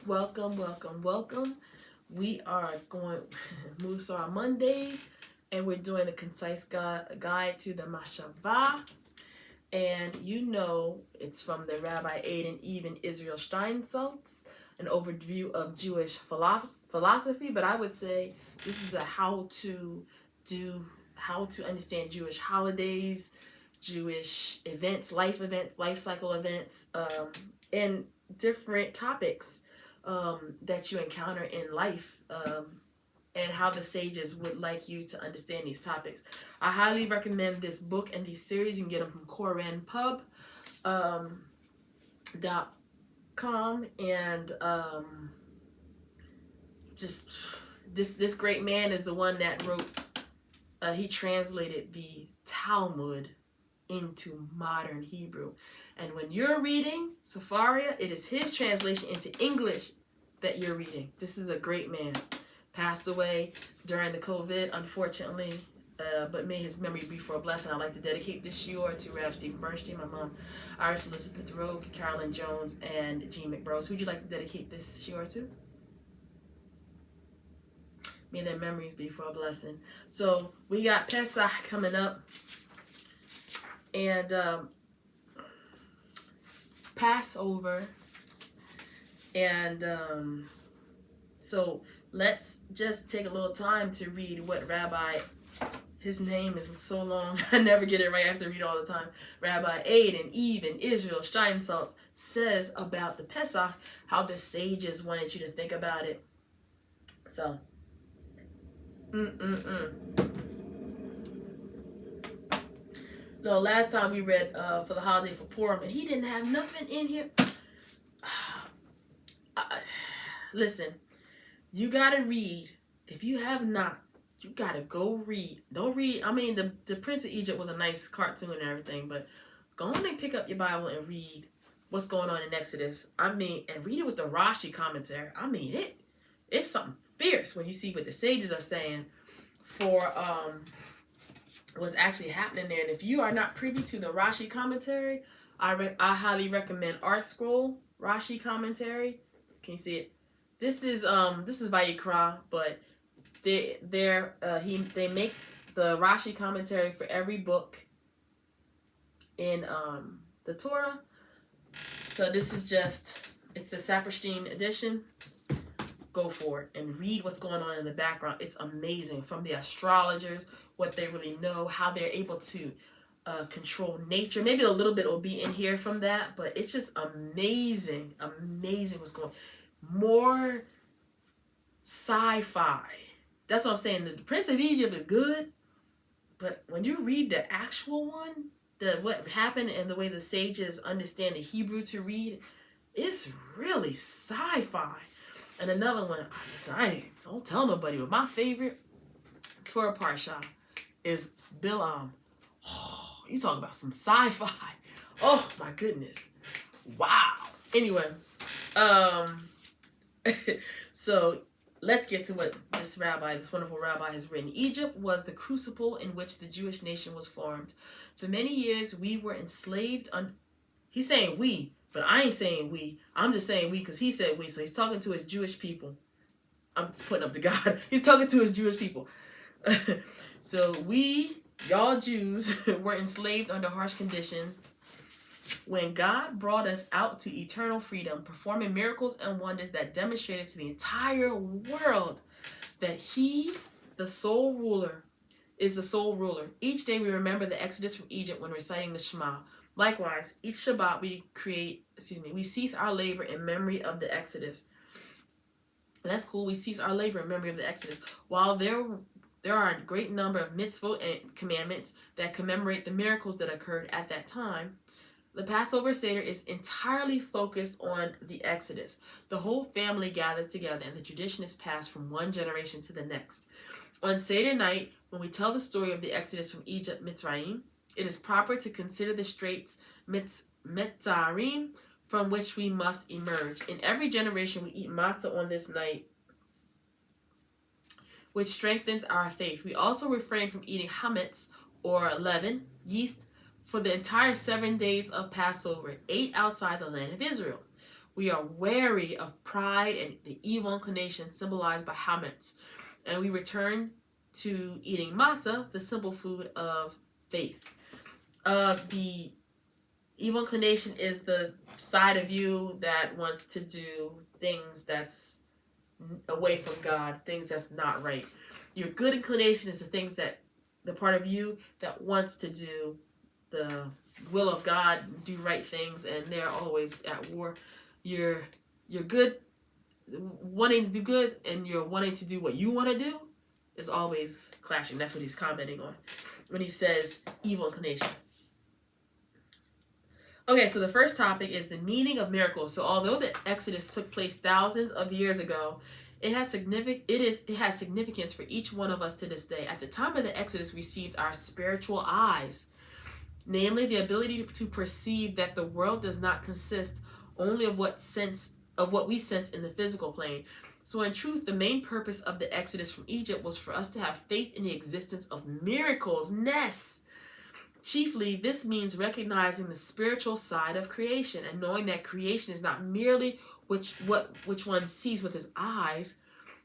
Welcome. We are going Mussar Mondays, and we're doing a concise guide to the Mashava. And it's from the Rabbi Adin, even Israel Steinsaltz, an overview of Jewish philosophy. But I would say this is a how to understand Jewish holidays, Jewish events, life cycle events, and different topics that you encounter in life, and how the sages would like you to understand these topics. I highly recommend this book and these series. You can get them from koranpub.com, and just this great man is the one that wrote. He translated the Talmud into modern Hebrew. And when you're reading Sefaria, it is his translation into English that you're reading. This is a great man. Passed away during the COVID, unfortunately, but may his memory be for a blessing. I'd like to dedicate this shiur to Rev. Stephen Bernstein, my mom, Iris Elizabeth Rogue, Carolyn Jones, and Jean McBrose. Who'd you like to dedicate this shiur to? May their memories be for a blessing. So we got Pesach coming up, and Passover, and so let's just take a little time to read what Rabbi, his name is so long, I never get it right, I have to read all the time, Rabbi Adin, even Israel Steinsaltz says about the Pesach, how the sages wanted you to think about it. So, No, last time we read for the holiday for Purim, and he didn't have nothing in here. Listen, you gotta read. If you have not, you gotta go read. Don't read. I mean, the Prince of Egypt was a nice cartoon and everything, but go on and pick up your Bible and read what's going on in Exodus. I mean, and read it with the Rashi commentary. I mean, it's something fierce when you see what the sages are saying for what's actually happening there. And if you are not privy to the Rashi commentary, I highly recommend Art Scroll Rashi commentary. Can you see it? This is Vayikra, but they make the Rashi commentary for every book in the Torah. So this is it's the Saperstein edition. Go for it and read what's going on in the background. It's amazing, from the astrologers, what they really know, how they're able to control nature. Maybe a little bit will be in here from that, but it's just amazing what's going on. More sci-fi. That's what I'm saying. The Prince of Egypt is good, but when you read the actual one, what happened and the way the sages understand the Hebrew to read, it's really sci-fi. And another one, I don't tell nobody, but my favorite Torah Parsha is Bilam. Oh, you talk about some sci-fi. Oh my goodness. Wow. Anyway, so let's get to what this wonderful rabbi has written. Egypt was the crucible in which the Jewish nation was formed. For many years, we were enslaved. He's saying we, but I ain't saying we. I'm just saying we because he said we. So he's talking to his Jewish people. I'm just putting up to God. He's talking to his Jewish people. So we, y'all Jews, were enslaved under harsh conditions. When God brought us out to eternal freedom, performing miracles and wonders that demonstrated to the entire world that He, the sole ruler, is the sole ruler. Each day we remember the Exodus from Egypt when reciting the Shema. Likewise, each Shabbat we cease our labor in memory of the Exodus. That's cool. We cease our labor in memory of the Exodus. While there are a great number of mitzvot and commandments that commemorate the miracles that occurred at that time, the Passover Seder is entirely focused on the Exodus. The whole family gathers together, and the tradition is passed from one generation to the next. On Seder night, when we tell the story of the Exodus from Egypt, Mitzrayim, it is proper to consider the straits Mitzarim from which we must emerge. In every generation, we eat matzah on this night, which strengthens our faith. We also refrain from eating chametz, or leaven, yeast, for the entire 7 days of Passover, 8 outside the land of Israel. We are wary of pride and the evil inclination symbolized by hametz. And we return to eating matzah, the simple food of faith. The evil inclination is the side of you that wants to do things that's away from God, things that's not right. Your good inclination is the part of you that wants to do the will of God, do right things, and they're always at war. You're good, wanting to do good, and you're wanting to do what you want to do is always clashing. That's what he's commenting on when he says evil inclination. Okay, so the first topic is the meaning of miracles. So although the Exodus took place thousands of years ago, it has significance for each one of us to this day. At the time of the Exodus, we received our spiritual eyes, namely the ability to perceive that the world does not consist only of what we sense in the physical plane. So in truth, the main purpose of the Exodus from Egypt was for us to have faith in the existence of miracles. Chiefly, this means recognizing the spiritual side of creation and knowing that creation is not merely which one sees with his eyes,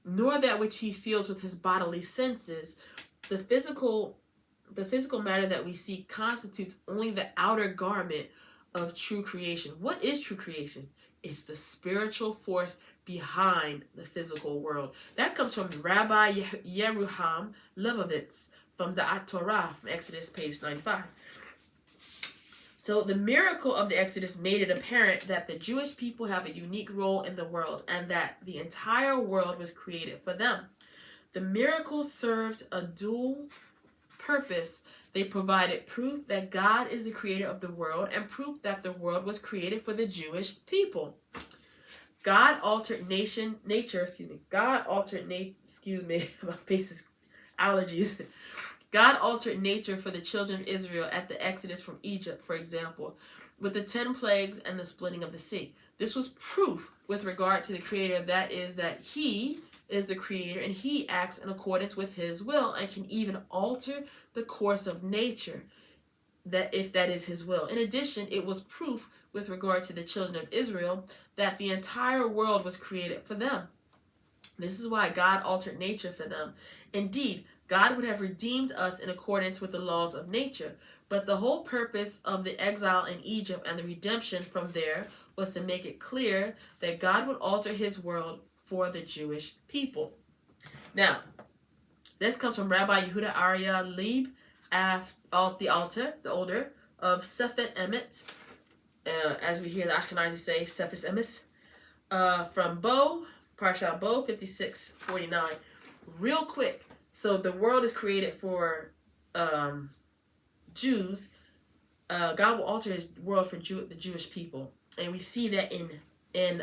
nor that which he feels with his bodily senses. The physical matter that we see constitutes only the outer garment of true creation. What is true creation? It's the spiritual force behind the physical world. That comes from Rabbi Yeruham Levovitz from the Torah, from Exodus, page 95. So the miracle of the Exodus made it apparent that the Jewish people have a unique role in the world and that the entire world was created for them. The miracle served a dual purpose. They provided proof that God is the creator of the world and proof that the world was created for the Jewish people. God altered nature, my face is allergies. God altered nature for the children of Israel at the Exodus from Egypt, for example, with the 10 plagues and the splitting of the sea. This was proof with regard to the Creator, that is, that He is the Creator and He acts in accordance with His will and can even alter the course of nature, that if that is His will. In addition, it was proof with regard to the children of Israel that the entire world was created for them. This is why God altered nature for them. Indeed, God would have redeemed us in accordance with the laws of nature, but the whole purpose of the exile in Egypt and the redemption from there was to make it clear that God would alter His world for the Jewish people. Now, this comes from Rabbi Yehuda Arya Leib, the older of Sefet Emet, as we hear the Ashkenazi say, Sefes Emes, from Bo, Parsha Bo 56:49. Real quick, so the world is created for Jews. God will alter His world for the Jewish people, and we see that in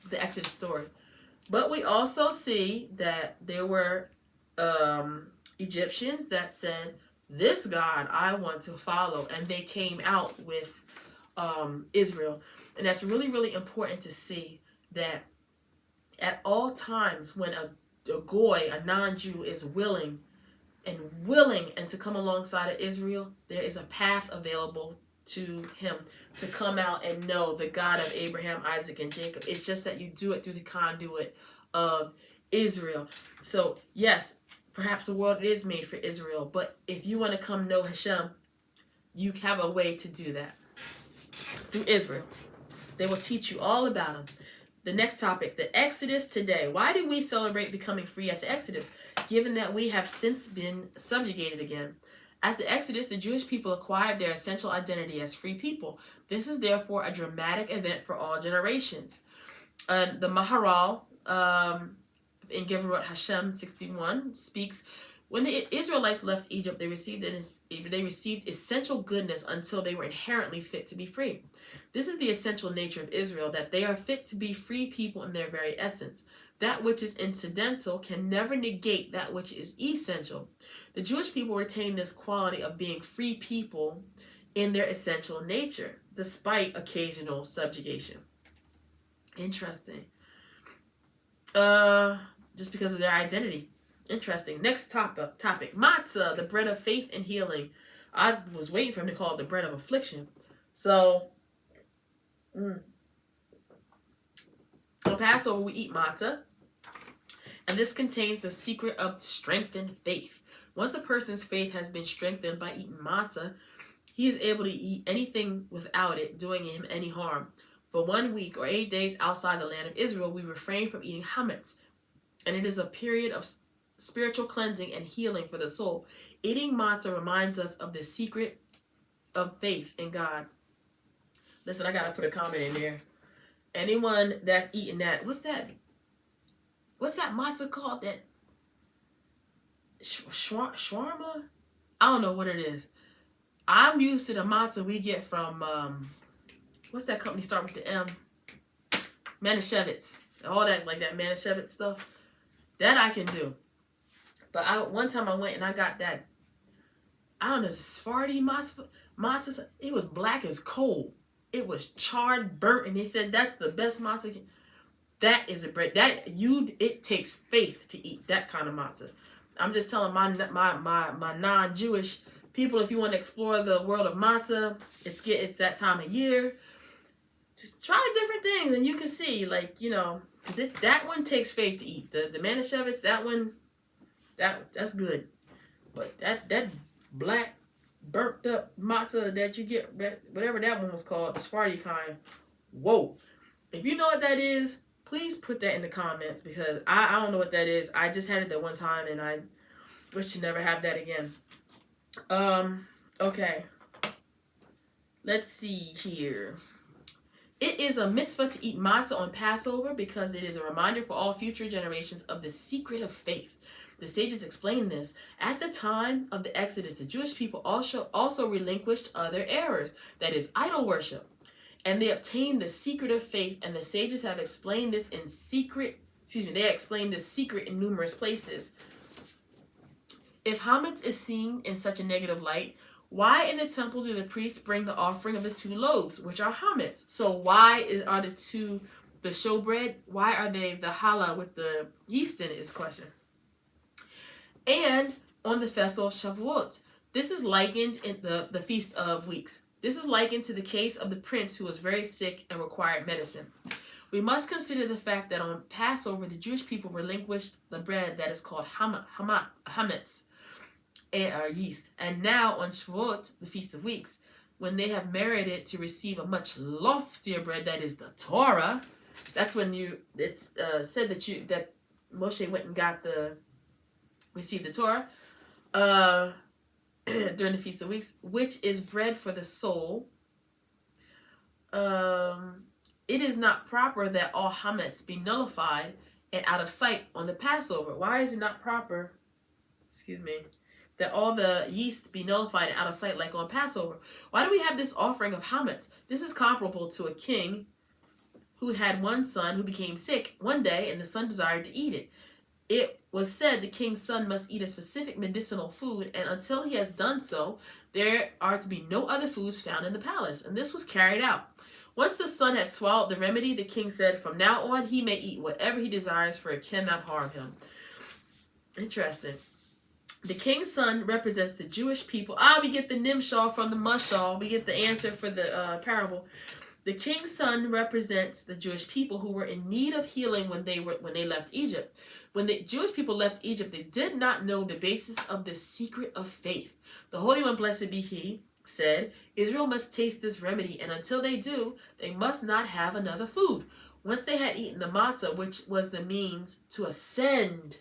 the Exodus story. But we also see that there were Egyptians that said, "This God I want to follow," and they came out with Israel, and that's really, really important to see that at all times when a goy, a non-Jew, is willing and to come alongside of Israel, there is a path available to him to come out and know the God of Abraham, Isaac, and Jacob. It's just that you do it through the conduit of Israel. So yes, perhaps the world is made for Israel, but if you want to come know Hashem, you have a way to do that through Israel. They will teach you all about him. The next topic, the Exodus today. Why do we celebrate becoming free at the Exodus, given that we have since been subjugated again? At the Exodus, the Jewish people acquired their essential identity as free people. This is therefore a dramatic event for all generations. The Maharal in Gevorot Hashem 61 speaks, when the Israelites left Egypt, they received essential goodness until they were inherently fit to be free. This is the essential nature of Israel, that they are fit to be free people in their very essence. That which is incidental can never negate that which is essential. The Jewish people retain this quality of being free people in their essential nature, despite occasional subjugation. Interesting. Just because of their identity. Interesting. Next topic. Matzah, the bread of faith and healing. I was waiting for him to call it the bread of affliction. So, On Passover, we eat matzah, and this contains the secret of strengthened faith. Once a person's faith has been strengthened by eating matzah, he is able to eat anything without it doing him any harm. For 1 week or 8 days outside the land of Israel, we refrain from eating chametz, and it is a period of spiritual cleansing and healing for the soul. Eating matzah reminds us of the secret of faith in God. Listen, I gotta put a comment in there. Anyone that's eating that, what's that matzah called? That shawarma? I don't know what it is. I'm used to the matzah we get from what's that company start with the M? Manischewitz. All that, like that Manischewitz stuff. That I can do. But one time I went and I got that, I don't know, Sephardi matzah. It was black as coal. It was charred, burnt, and they said that's the best matzah. That is a bread it takes faith to eat that kind of matzah. I'm just telling my non-Jewish people, if you want to explore the world of matzah, it's that time of year. Just try different things, and you can see, like, you know, because that one takes faith to eat. The Manischewitz, that one, that's good. But that black burnt up matzah that you get, that whatever that one was called, the Sephardi kind. Whoa! If you know what that is, please put that in the comments, because I don't know what that is. I just had it that one time, and I wish to never have that again. Okay. Let's see here. It is a mitzvah to eat matzah on Passover because it is a reminder for all future generations of the secret of faith. The sages explain this. At the time of the Exodus, the Jewish people also relinquished other errors, that is, idol worship, and they obtained the secret of faith, and the sages have explained this in secret. They explained this secret in numerous places. If chametz is seen in such a negative light, why in the temple do the priests bring the offering of the 2 loaves, which are chametz? So why are the showbread, why are they the challah with the yeast in it is the question. And on the festival of Shavuot, this is likened in the Feast of Weeks. This is likened to the case of the prince who was very sick and required medicine. We must consider the fact that on Passover, the Jewish people relinquished the bread that is called chametz, or yeast. And now on Shavuot, the Feast of Weeks, when they have merited to receive a much loftier bread that is the Torah, that's when it's said that Moshe went and received the Torah during the Feast of Weeks, which is bread for the soul. It is not proper that all chametz be nullified and out of sight on the Passover. Why is it not proper? That all the yeast be nullified and out of sight like on Passover. Why do we have this offering of chametz? This is comparable to a king who had one son who became sick one day, and the son desired to eat it. It was said the king's son must eat a specific medicinal food, and until he has done so, there are to be no other foods found in the palace. And this was carried out. Once the son had swallowed the remedy, the king said, from now on he may eat whatever he desires, for it cannot harm him. Interesting. The king's son represents the Jewish people. We get the nimshal from the mushal. We get the answer for the parable. The king's son represents the Jewish people who were in need of healing when they left Egypt. When the Jewish people left Egypt, they did not know the basis of the secret of faith. The Holy One, blessed be He, said, Israel must taste this remedy, and until they do, they must not have another food. Once they had eaten the matzah, which was the means to ascend,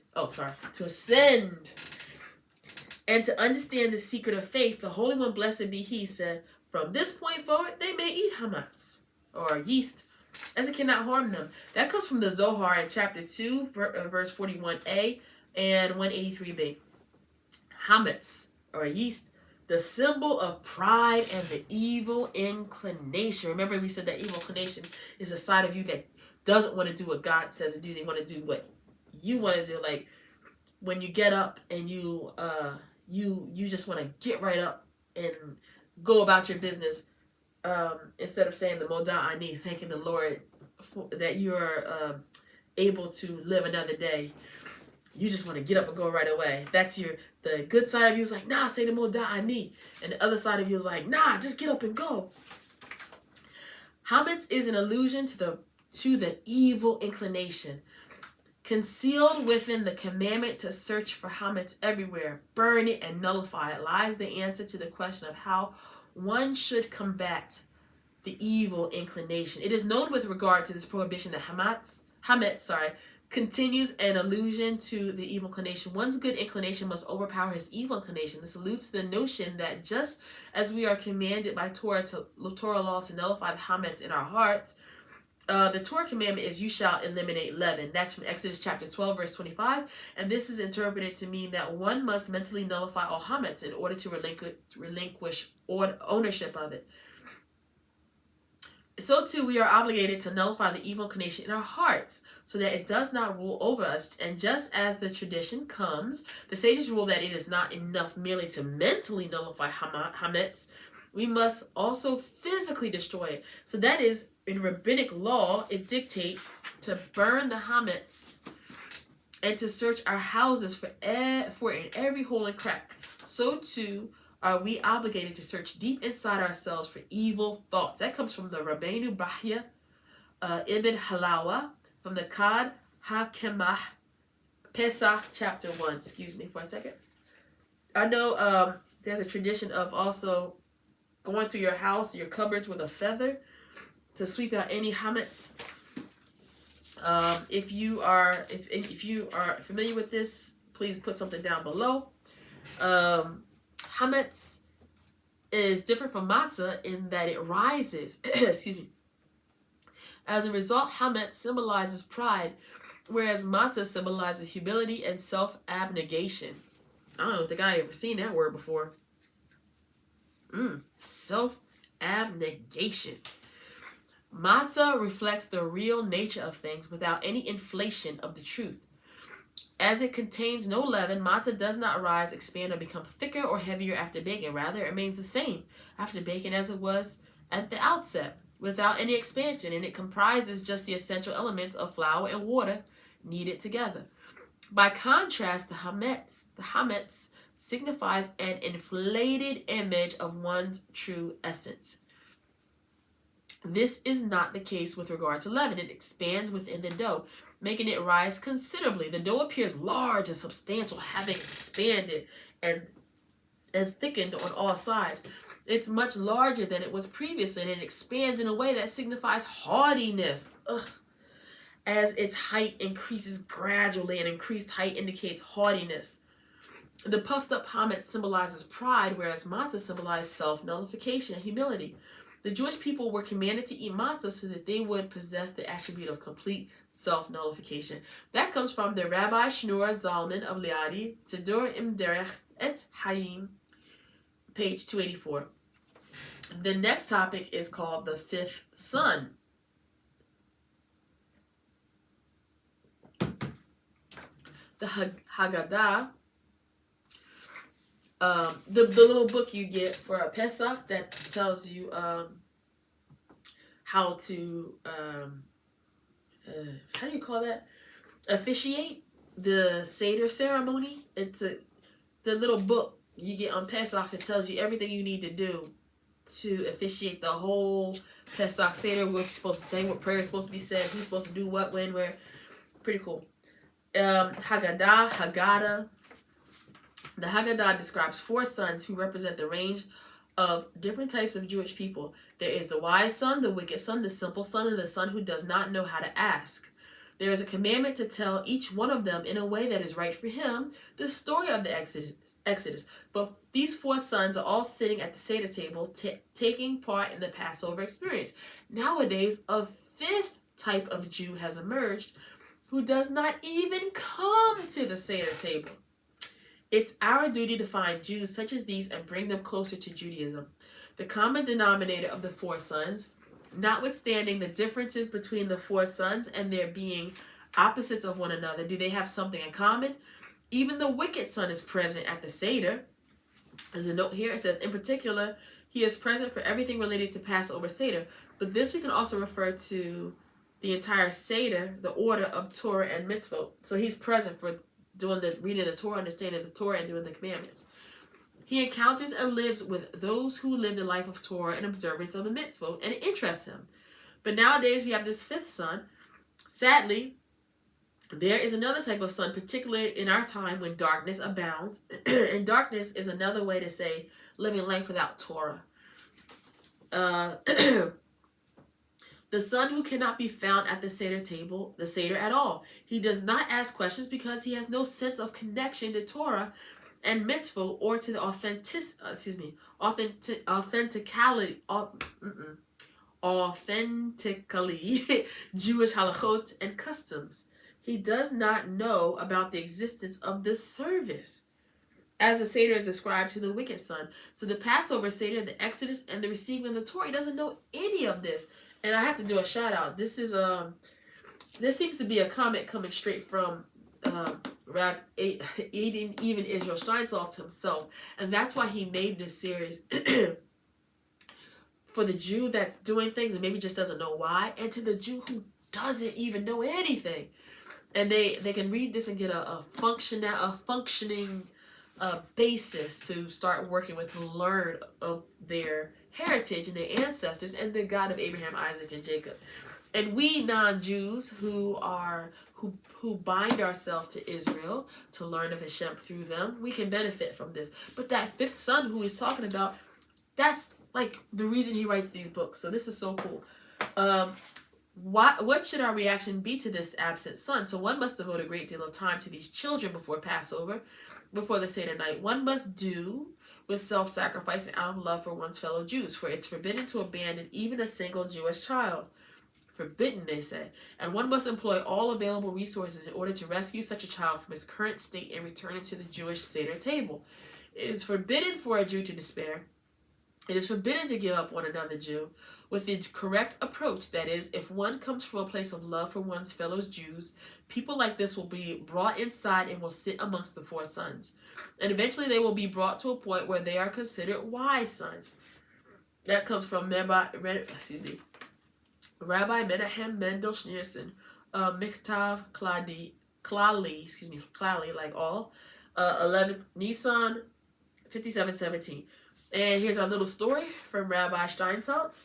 and to understand the secret of faith, the Holy One, blessed be He, said, from this point forward, they may eat chametz, or yeast, as it cannot harm them. That comes from the Zohar in chapter 2, verse 41a and 183b. Chametz, or yeast, the symbol of pride and the evil inclination. Remember, we said that evil inclination is a side of you that doesn't want to do what God says to do. They want to do what you want to do. Like when you get up and you just want to get right up and go about your business, instead of saying the Modah Ani, thanking the Lord that you are able to live another day. You just want to get up and go right away. That's the good side of you is like, nah, say the Modah Ani. And the other side of you is like, nah, just get up and go. Chametz is an allusion to to the evil inclination. Concealed within the commandment to search for hametz everywhere, burn it and nullify it, lies the answer to the question of how one should combat the evil inclination. It is known with regard to this prohibition that hametz continues an allusion to the evil inclination. One's good inclination must overpower his evil inclination. This alludes to the notion that just as we are commanded by Torah law to nullify the hametz in our hearts, the Torah commandment is you shall eliminate leaven. That's from Exodus chapter 12, verse 25. And this is interpreted to mean that one must mentally nullify all hametz in order to relinquish ownership of it. So too, we are obligated to nullify the evil inclination in our hearts so that it does not rule over us. And just as the tradition comes, the sages rule that it is not enough merely to mentally nullify hametz. We must also physically destroy it. So that is, in rabbinic law, it dictates to burn the hametz and to search our houses for in every hole and crack. So too are we obligated to search deep inside ourselves for evil thoughts. That comes from the Rabbeinu Bahya Ibn Halawa, from the Kad HaKemah, Pesach chapter 1. Excuse me for a second. I know there's a tradition of also going through your house, your cupboards with a feather to sweep out any hametz. If you are familiar with this, please put something down below. Hametz is different from matzah in that it rises. Excuse me. As a result, hametz symbolizes pride, whereas matzah symbolizes humility and self-abnegation. I don't think I ever seen that word before. Self-abnegation. Matzah reflects the real nature of things without any inflation of the truth. As it contains no leaven, matzah does not rise, expand, or become thicker or heavier after baking. Rather, it remains the same after baking as it was at the outset, without any expansion, and it comprises just the essential elements of flour and water kneaded together. By contrast, the hametz signifies an inflated image of one's true essence. This is not the case with regard to leaven. It expands within the dough, making it rise considerably. The dough appears large and substantial, having expanded and thickened on all sides. It's much larger than it was previously, and it expands in a way that signifies haughtiness. As its height increases gradually, and increased height indicates haughtiness. The puffed up hametz symbolizes pride, whereas matzah symbolizes self-nullification and humility. The Jewish people were commanded to eat matzah so that they would possess the attribute of complete self-nullification. That comes from the Rabbi Shneur Zalman of Liadi, Tzedor Im Derech Et Hayim, page 284. The next topic is called the fifth son. The Haggadah, the little book you get for a Pesach that tells you how to how do you call that? Officiate the Seder ceremony. It's the little book you get on Pesach. It tells you everything you need to do to officiate the whole Pesach Seder. What you're supposed to say, what prayer is supposed to be said, who's supposed to do what, when, where. Pretty cool. Haggadah. The Haggadah describes 4 sons who represent the range of different types of Jewish people. There is the wise son, the wicked son, the simple son, and the son who does not know how to ask. There is a commandment to tell each one of them in a way that is right for him the story of the Exodus. But these 4 sons are all sitting at the Seder table, taking part in the Passover experience. Nowadays, a 5th type of Jew has emerged who does not even come to the Seder table. It's our duty to find Jews such as these and bring them closer to Judaism. The common denominator of the 4 sons, notwithstanding the differences between the 4 sons and their being opposites of one another, do they have something in common? Even the wicked son is present at the Seder. There's a note here. It says, in particular, he is present for everything related to Passover Seder. But this we can also refer to the entire Seder, the order of Torah and mitzvot. So he's present for doing the reading of the Torah, understanding the Torah, and doing the commandments. He encounters and lives with those who live the life of Torah and observance of the mitzvot, and it interests him. But nowadays we have this 5th son Sadly, there is another type of sun, particularly in our time when darkness abounds. And darkness is another way to say living life without Torah. The son who cannot be found at the Seder table, the Seder at all. He does not ask questions because he has no sense of connection to Torah and mitzvah or to the authentically Jewish halachot and customs. He does not know about the existence of this service, as the Seder is ascribed to the wicked son. So the Passover Seder, the Exodus, and the receiving of the Torah, he doesn't know any of this. And I have to do a shout out. This seems to be a comment coming straight from Rabbi Adin, even Israel Steinsaltz himself, and that's why he made this series for the Jew that's doing things and maybe just doesn't know why, and to the Jew who doesn't even know anything, and they can read this and get a functioning basis to start working with, to learn of their heritage and their ancestors and the God of Abraham, Isaac, and Jacob. And we non-Jews who bind ourselves to Israel to learn of Hashem through them, we can benefit from this. But that fifth son who he's talking about, that's like the reason he writes these books. So this is so cool. What should our reaction be to this absent son? So one must devote a great deal of time to these children before Passover, before the Seder night. One must do with self-sacrifice and out of love for one's fellow Jews, for it's forbidden to abandon even a single Jewish child. Forbidden, they say. And one must employ all available resources in order to rescue such a child from his current state and return him to the Jewish Seder table. It is forbidden for a Jew to despair. It is forbidden to give up on another Jew. With the correct approach, that is, if one comes from a place of love for one's fellow Jews, people like this will be brought inside and will sit amongst the four sons. And eventually they will be brought to a point where they are considered wise sons. That comes from Rabbi Menahem Mendel Schneerson, Michtav Klali, like all, 11th Nisan, 5717. And here's our little story from Rabbi Steinsaltz.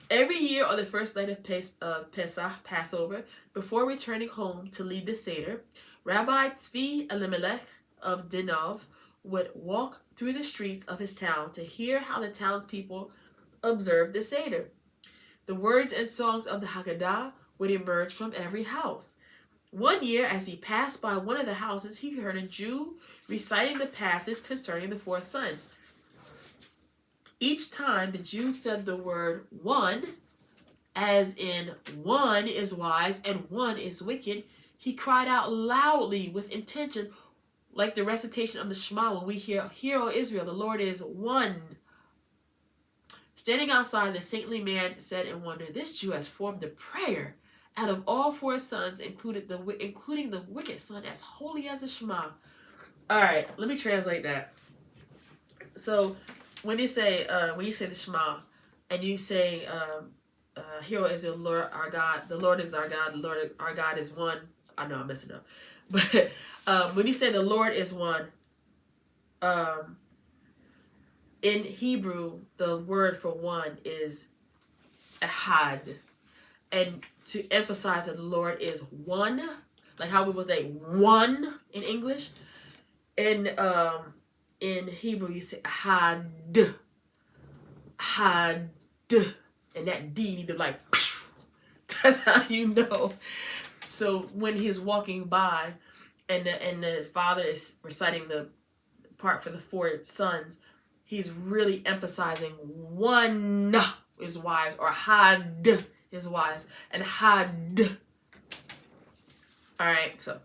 Every year on the first night of Pesach, Passover, before returning home to lead the Seder, Rabbi Tzvi Elimelech of Dinov would walk through the streets of his town to hear how the townspeople observed the Seder. The words and songs of the Haggadah would emerge from every house. One year, as he passed by one of the houses, he heard a Jew reciting the passage concerning the four sons. Each time the Jew said the word one, as in one is wise and one is wicked, he cried out loudly with intention, like the recitation of the Shema when we hear, "Hear, O Israel, the Lord is one." Standing outside, the saintly man said in wonder, "This Jew has formed a prayer out of all four sons, including the wicked son, as holy as the Shema." All right, let me translate that. So when you say the Shema, and you say, "Hear, O Israel, Lord our God, the Lord is our God, the Lord our God is one." I know I'm messing up, but when you say the Lord is one, in Hebrew, the word for one is ahad. And to emphasize that the Lord is one, like how we would say one in English, in Hebrew you say ahad, ahad, and that D need to like, that's how you know. So when he's walking by, and the father is reciting the part for the four sons, he's really emphasizing one is wise, or had is wise, and had. All right, so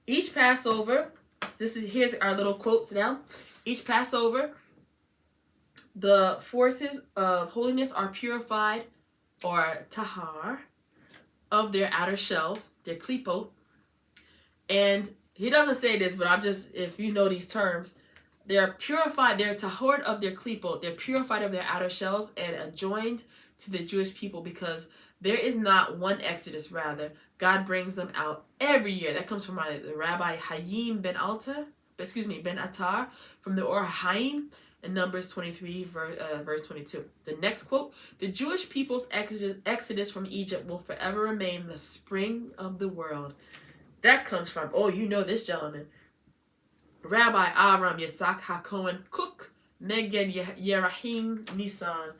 each Passover, here's our little quotes now. Each Passover, the forces of holiness are purified, or tahar, of their outer shells, their klipot. And he doesn't say this, but I'm just, if you know these terms, they're purified, they're tahor of their klipot, they're purified of their outer shells and adjoined to the Jewish people, because there is not one Exodus, rather. God brings them out every year. That comes from the Rabbi Hayim Ben Attar from the Or Haim, in Numbers 23, verse 22. The next quote, the Jewish people's exodus from Egypt will forever remain the spring of the world. That comes from, oh, you know this gentleman, Rabbi Avram Yitzhak HaKohen Cook Meged Yerahim Nisan.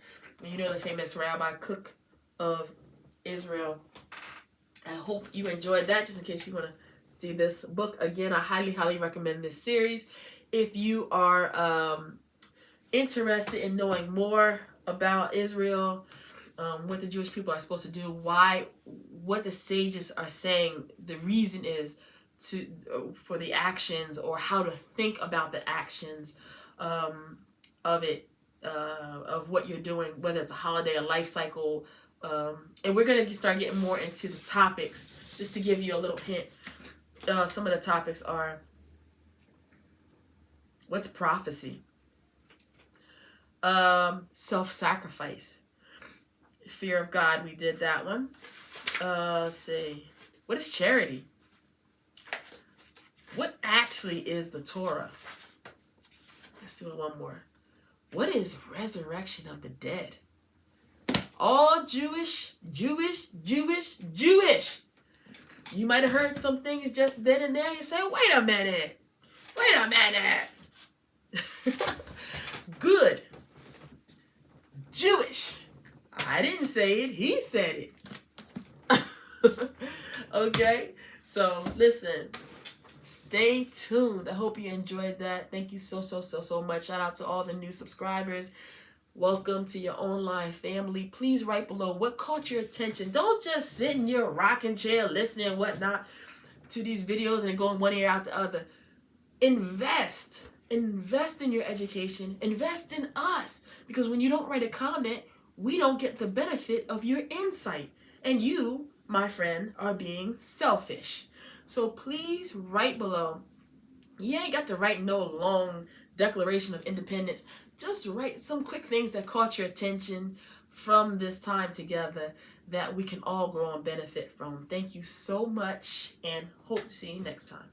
You know the famous Rabbi Cook of Israel. I hope you enjoyed that. Just in case you want to see this book again, I highly recommend this series. If you are interested in knowing more about Israel, what the Jewish people are supposed to do, what the sages are saying, the reason is for the actions, or how to think about the actions of it, of what you're doing, whether it's a holiday, a life cycle. And we're going to start getting more into the topics. Just to give you a little hint, some of the topics are, what's prophecy? Self-sacrifice. Fear of God, we did that one. Let's see. What is charity? What actually is the Torah? Let's do one more. What is resurrection of the dead? All Jewish. You might have heard some things just then and there. You say, wait a minute. Good. Jewish. I didn't say it. He said it. Okay? So, listen. Stay tuned. I hope you enjoyed that. Thank you so much. Shout out to all the new subscribers. Welcome to your online family. Please write below what caught your attention. Don't just sit in your rocking chair listening and whatnot to these videos and going one ear out the other. Invest in your education. Invest in us. Because when you don't write a comment, we don't get the benefit of your insight. And you, my friend, are being selfish. So please write below. You ain't got to write no long Declaration of Independence. Just write some quick things that caught your attention from this time together that we can all grow and benefit from. Thank you so much, and hope to see you next time.